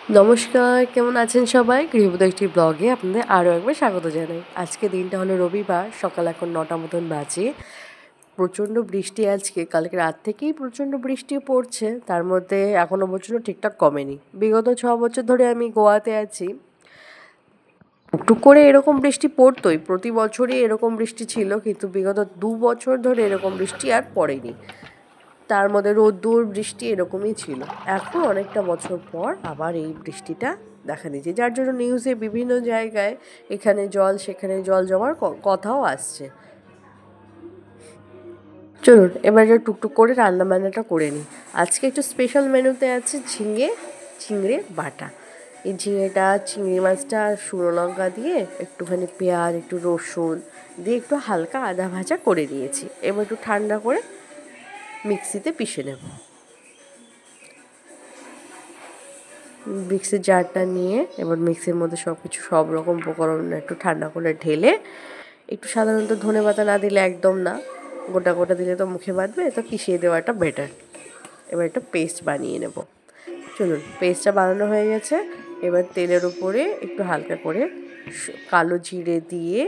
নমস্কার, কেমন আছেন সবাই? গৃহবধূ একটি ব্লগে আপনাদের আরও একবার স্বাগত জানাই। আজকে দিনটা হলো রবিবার, সকাল এখন ৯টা মতন বাজে। প্রচণ্ড বৃষ্টি আজকে, কালকে রাত থেকেই প্রচণ্ড বৃষ্টিও পড়ছে, তার মধ্যে এখনও পর্যন্ত ঠিকঠাক কমেনি। বিগত ৬ বছর ধরে আমি গোয়াতে আছি, টুকটুক করে এরকম বৃষ্টি পড়তোই, প্রতি বছরই এরকম বৃষ্টি ছিল, কিন্তু বিগত ২ বছর ধরে এরকম বৃষ্টি আর পড়েনি। তার মধ্যে রোদ্দুর বৃষ্টি এরকমই ছিল। এখন অনেকটা বছর পর আবার এই বৃষ্টিটা দেখা দিয়েছে, যার জন্য নিউজে বিভিন্ন জায়গায় এখানে জল সেখানে জল জমার কথাও আসছে। চলুন এবার টুকটুক করে রান্নাবান্নাটা করে নিই। আজকে একটু স্পেশাল মেনুতে আছে চিংড়ে বাটা। এই চিংড়ি মাছটা শুকনো লঙ্কা দিয়ে একটুখানি পেঁয়াজ, একটু রসুন দিয়ে একটু হালকা আদা ভাজা করে নিয়েছি। এবার একটু ঠান্ডা করে মিক্সিতে পিষে নেব। মিক্সির জারটা নিয়ে এবার মিক্সির মধ্যে সব রকম উপকরণ একটু ঠান্ডা করে ঢেলে, একটু সাধারণত ধনেপাতা না দিলে একদম না, গোটা গোটা দিলে তো মুখে বাঁধবে, তো পিষিয়ে দেওয়াটা বেটার। এবার একটা পেস্ট বানিয়ে নেব। চলুন, পেস্টটা বানানো হয়ে গেছে। এবার তেলের উপরে একটু হালকা করে কালো জিরে দিয়ে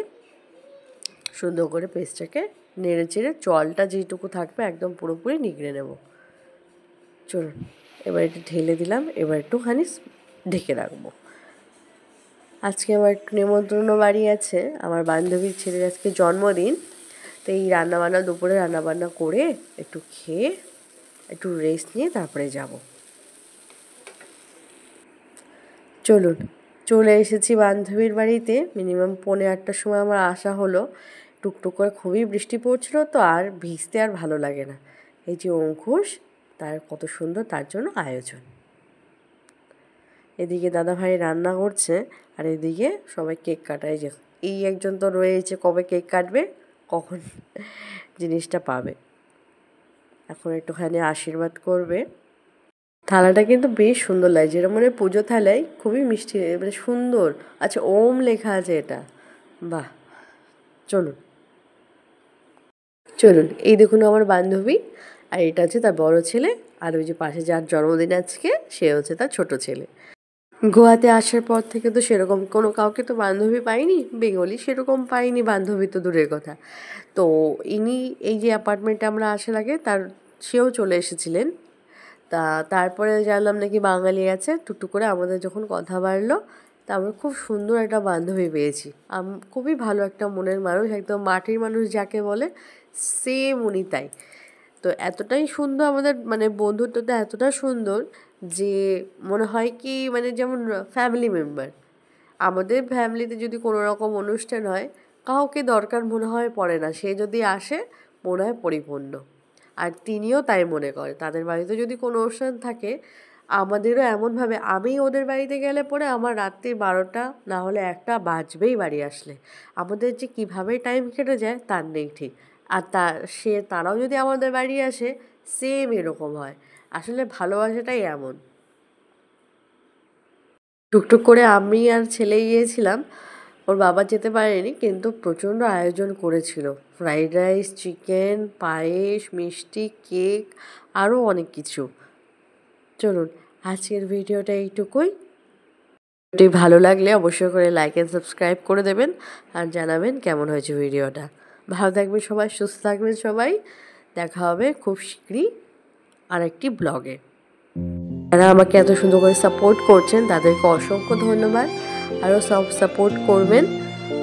সুন্দর করে পেস্টটাকে নেড়ে চেড়ে জলটা যেটুকু থাকবে একদম পুরোপুরি নিগড়ে নেব। চলুন এবার একটু ঢেলে দিলাম, এবার একটুখানি ঢেকে রাখবো। আজকে আমার একটু নেমন্তন্ন বাড়ি আছে, আমার বান্ধবীর ছেলের আজকে জন্মদিন, তো এই দুপুরে রান্নাবান্না করে একটু খেয়ে একটু রেস্ট নিয়ে তারপরে যাব। চলুন, চলে এসেছি বান্ধবীর বাড়িতে। মিনিমাম 8:45টার সময় আমার আসা হলো। টুকটুক করে খুবই বৃষ্টি পড়ছিল, তো আর ভিজতে আর ভালো লাগে না। এই যে অঙ্কুশ, তার কত সুন্দর তার জন্য আয়োজন। এদিকে দাদাভাই রান্না করছে, আর এদিকে সবাই কেক কাটায়। যে এই একজন তো রয়েছে, কবে কেক কাটবে, কখন জিনিসটা পাবে। এখন একটুখানি আশীর্বাদ করবে। থালাটা কিন্তু বেশ সুন্দর লাগছে, যেটা মনে পুজো থালায় খুবই মিষ্টি, মানে সুন্দর। আচ্ছা, ওম লেখা আছে এটা, বাহ। চলুন চলুন এই দেখুন আমার বান্ধবী, আর এটা হচ্ছে তার বড় ছেলে, আর ওই যে পাশে যার জন্মদিন আজকে সে হচ্ছে তার ছোট ছেলে। গোয়াতে আসার পর থেকে তো সেরকম কোনো কাউকে তো বান্ধবী পাইনি, বেঙ্গলি সেরকম পাইনি বান্ধবী, তো দূরের কথা। তো ইনি এই যে অ্যাপার্টমেন্টে আমরা আসার আগে সেও চলে এসেছিলেন। তারপরে জানলাম নাকি বাঙালি আছে। টুকটুক করে আমাদের যখন কথা বাড়লো, তা আমরা খুব সুন্দর একটা বান্ধবী পেয়েছি। খুবই ভালো একটা মনের মানুষ, একদম মাটির মানুষ যাকে বলে, সেম উনি তাই। তো এতটাই সুন্দর আমাদের, মানে বন্ধুত্বটা এতটা সুন্দর যে মনে হয় কি, মানে যেমন ফ্যামিলি মেম্বার। আমাদের ফ্যামিলিতে যদি কোনো রকম অনুষ্ঠান হয়, কাউকে দরকার মনে হয় পড়ে না, সে যদি আসে মনে হয় পরিপূর্ণ। আর তিনিও তাই মনে করে। তাদের বাড়িতে যদি কোনো অনুষ্ঠান থাকে, আমাদেরও এমনভাবে, আমি ওদের বাড়িতে গেলে পরে আমার রাত্রি 12টা না হলে 1টা বাজবেই বাড়ি আসলে। আমাদের যে কীভাবে টাইম কেটে যায় তার নেই ঠিক। আর তারাও যদি আমাদের বাড়ি আসে, সেম এরকম হয়। আসলে ভালোবাসাটাই এমন। টুকটুক করে আমি আর ছেলে গিয়েছিলাম, ওর বাবা যেতে পারেনি, কিন্তু প্রচণ্ড আয়োজন করেছিল। ফ্রাইড রাইস, চিকেন, পায়েস, মিষ্টি, কেক, আরও অনেক কিছু। চলুন আজকের ভিডিওটা এইটুকুই। ভিডিওটি ভালো লাগলে অবশ্যই করে লাইক অ্যান্ড সাবস্ক্রাইব করে দেবেন, আর জানাবেন কেমন হয়েছে ভিডিওটা। ভালো থাকবেন সবাই, সুস্থ থাকবেন সবাই। দেখা হবে খুব শীঘ্রই আরেকটি ব্লগে। যারা আমাকে এত সুন্দর করে সাপোর্ট করছেন তাদেরকে অসংখ্য ধন্যবাদ। আরও সব সাপোর্ট করবেন।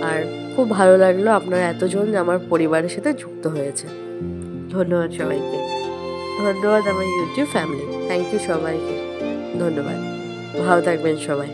আর খুব ভালো লাগলো আপনারা এতজন আমার পরিবারের সাথে যুক্ত হয়েছে। ধন্যবাদ সবাইকে। ধন্যবাদ আমার ইউটিউব ফ্যামিলি। থ্যাংক ইউ সবাইকে, ধন্যবাদ। ভালো থাকবেন সবাই।